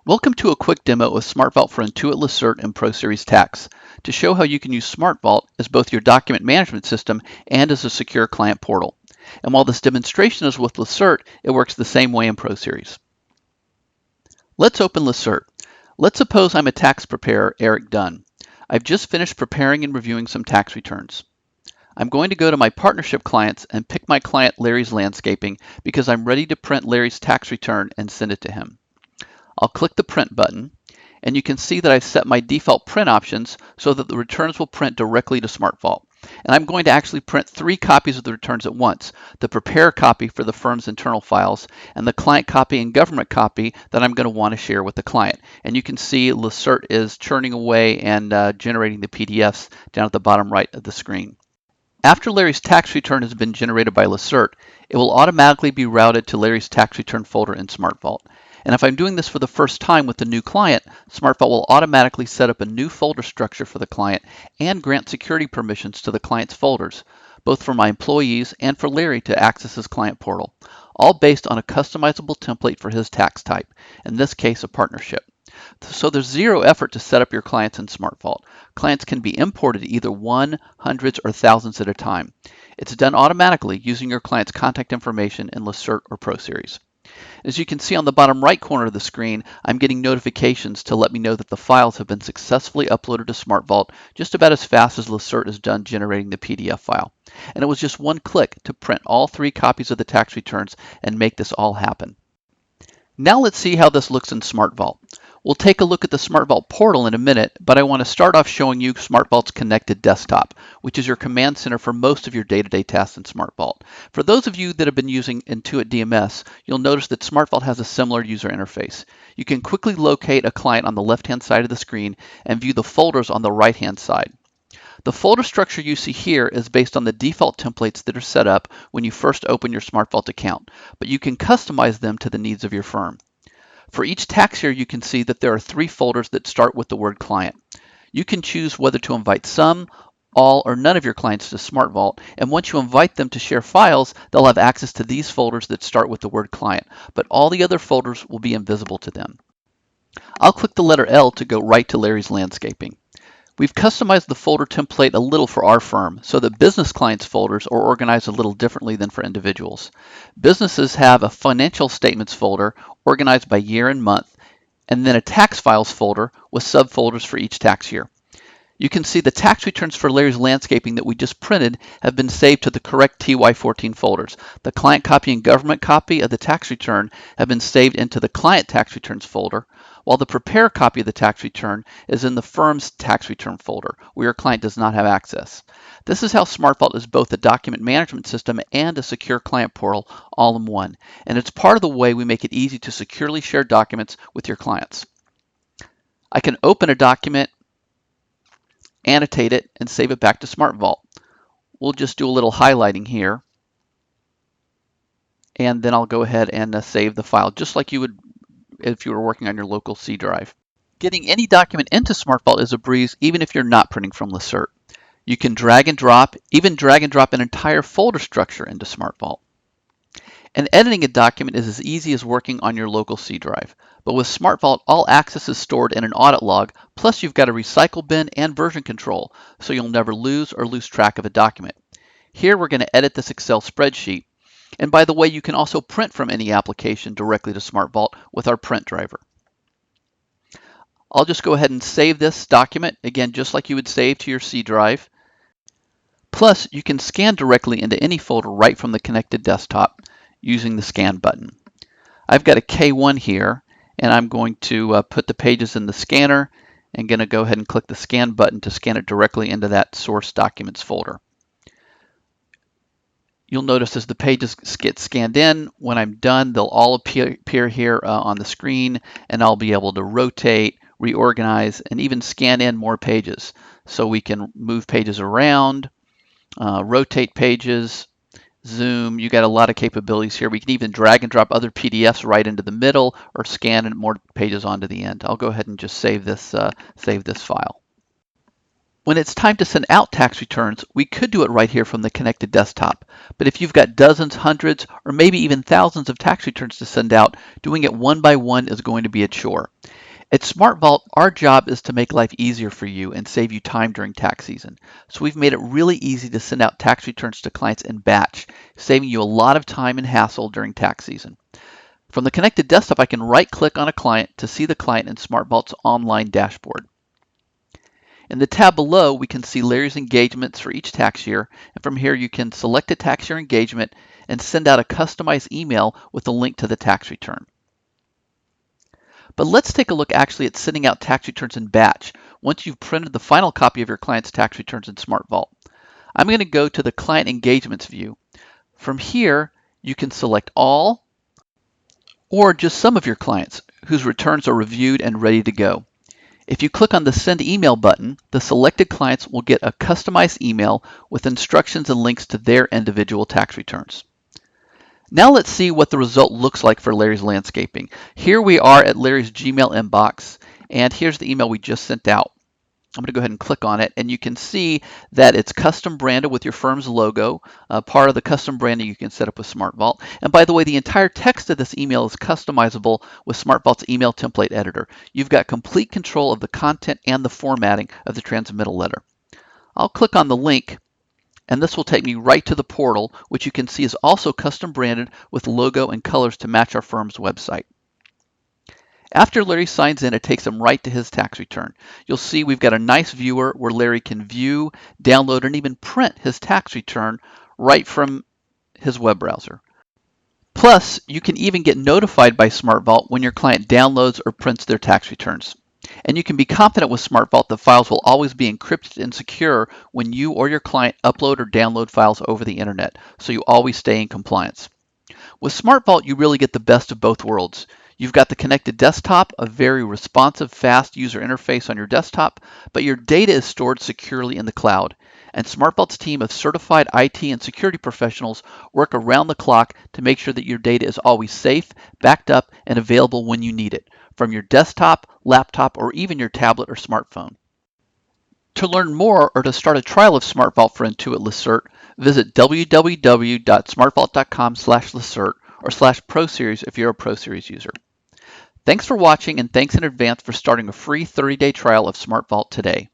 Welcome to a quick demo of SmartVault for Intuit, Lacerte, and ProSeries Tax to show how you can use SmartVault as both your document management system and as a secure client portal. And while this demonstration is with Lacerte, it works the same way in ProSeries. Let's open Lacerte. Let's suppose I'm a tax preparer, Eric Dunn. I've just finished preparing and reviewing some tax returns. I'm going to go to my partnership clients and pick my client Larry's Landscaping because I'm ready to print Larry's tax return and send it to him. I'll click the print button, and you can see that I've set my default print options so that the returns will print directly to SmartVault. And I'm going to actually print 3 copies of the returns at once: the prepare copy for the firm's internal files, and the client copy and government copy that I'm going to want to share with the client. And you can see Lacerte is churning away and generating the PDFs down at the bottom right of the screen. After Larry's tax return has been generated by Lacerte, it will automatically be routed to Larry's tax return folder in SmartVault. And if I'm doing this for the first time with the new client, SmartVault will automatically set up a new folder structure for the client and grant security permissions to the client's folders, both for my employees and for Larry to access his client portal, all based on a customizable template for his tax type, in this case a partnership. So there's zero effort to set up your clients in SmartVault. Clients can be imported either one, hundreds, or thousands at a time. It's done automatically using your client's contact information in Lacerte or ProSeries. As you can see on the bottom right corner of the screen, I'm getting notifications to let me know that the files have been successfully uploaded to SmartVault just about as fast as Lacerte is done generating the PDF file. And it was just one click to print all 3 copies of the tax returns and make this all happen. Now let's see how this looks in SmartVault. We'll take a look at the SmartVault portal in a minute, but I want to start off showing you SmartVault's connected desktop, which is your command center for most of your day-to-day tasks in SmartVault. For those of you that have been using Intuit DMS, you'll notice that SmartVault has a similar user interface. You can quickly locate a client on the left-hand side of the screen and view the folders on the right-hand side. The folder structure you see here is based on the default templates that are set up when you first open your SmartVault account, but you can customize them to the needs of your firm. For each tax year, you can see that there are 3 folders that start with the word client. You can choose whether to invite some, all, or none of your clients to SmartVault, and once you invite them to share files, they'll have access to these folders that start with the word client, but all the other folders will be invisible to them. I'll click the letter L to go right to Larry's Landscaping. We've customized the folder template a little for our firm so that business clients' folders are organized a little differently than for individuals. Businesses have a financial statements folder organized by year and month, and then a tax files folder with subfolders for each tax year. You can see the tax returns for Larry's Landscaping that we just printed have been saved to the correct TY14 folders. The client copy and government copy of the tax return have been saved into the client tax returns folder, while the prepare copy of the tax return is in the firm's tax return folder, where your client does not have access. This is how SmartVault is both a document management system and a secure client portal all in one, and it's part of the way we make it easy to securely share documents with your clients. I can open a document, annotate it, and save it back to SmartVault. We'll just do a little highlighting here, and then I'll go ahead and save the file just like you would if you were working on your local C drive. Getting any document into SmartVault is a breeze even if you're not printing from Lacerte. You can drag and drop an entire folder structure into SmartVault. And editing a document is as easy as working on your local C drive. But with SmartVault, all access is stored in an audit log, plus you've got a recycle bin and version control, so you'll never lose track of a document. Here we're going to edit this Excel spreadsheet. And by the way, you can also print from any application directly to SmartVault with our print driver. I'll just go ahead and save this document, again, just like you would save to your C drive. Plus, you can scan directly into any folder right from the connected desktop using the scan button. I've got a K1 here, and I'm going to put the pages in the scanner and going to go ahead and click the scan button to scan it directly into that source documents folder. You'll notice as the pages get scanned in, when I'm done, they'll all appear here on the screen, and I'll be able to rotate, reorganize, and even scan in more pages. So we can move pages around, rotate pages, zoom. You got a lot of capabilities here. We can even drag and drop other PDFs right into the middle or scan more pages onto the end. I'll go ahead and just save this file. When it's time to send out tax returns, we could do it right here from the connected desktop. But if you've got dozens, hundreds, or maybe even thousands of tax returns to send out, doing it one by one is going to be a chore. At SmartVault, our job is to make life easier for you and save you time during tax season. So we've made it really easy to send out tax returns to clients in batch, saving you a lot of time and hassle during tax season. From the connected desktop, I can right-click on a client to see the client in SmartVault's online dashboard. In the tab below, we can see Larry's engagements for each tax year, and from here you can select a tax year engagement and send out a customized email with a link to the tax return. But let's take a look actually at sending out tax returns in batch once you've printed the final copy of your client's tax returns in SmartVault. I'm going to go to the Client Engagements view. From here, you can select all or just some of your clients whose returns are reviewed and ready to go. If you click on the Send Email button, the selected clients will get a customized email with instructions and links to their individual tax returns. Now let's see what the result looks like for Larry's landscaping. Here we are at Larry's Gmail inbox, and here's the email we just sent out. I'm going to go ahead and click on it, and you can see that it's custom branded with your firm's logo. Part of the custom branding you can set up with SmartVault. And by the way, the entire text of this email is customizable with SmartVault's email template editor. You've got complete control of the content and the formatting of the transmittal letter. I'll click on the link, and this will take me right to the portal, which you can see is also custom branded with logo and colors to match our firm's website. After Larry signs in, it takes him right to his tax return. You'll see we've got a nice viewer where Larry can view, download, and even print his tax return right from his web browser. Plus, you can even get notified by SmartVault when your client downloads or prints their tax returns. And you can be confident with SmartVault that files will always be encrypted and secure when you or your client upload or download files over the internet, so you always stay in compliance. With SmartVault, you really get the best of both worlds. You've got the connected desktop, a very responsive, fast user interface on your desktop, but your data is stored securely in the cloud. And SmartVault's team of certified IT and security professionals work around the clock to make sure that your data is always safe, backed up, and available when you need it, from your desktop, laptop, or even your tablet or smartphone. To learn more or to start a trial of SmartVault for Intuit Lacerte, visit www.smartvault.com/Lacerte or /ProSeries if you're a ProSeries user. Thanks for watching, and thanks in advance for starting a free 30-day trial of SmartVault today.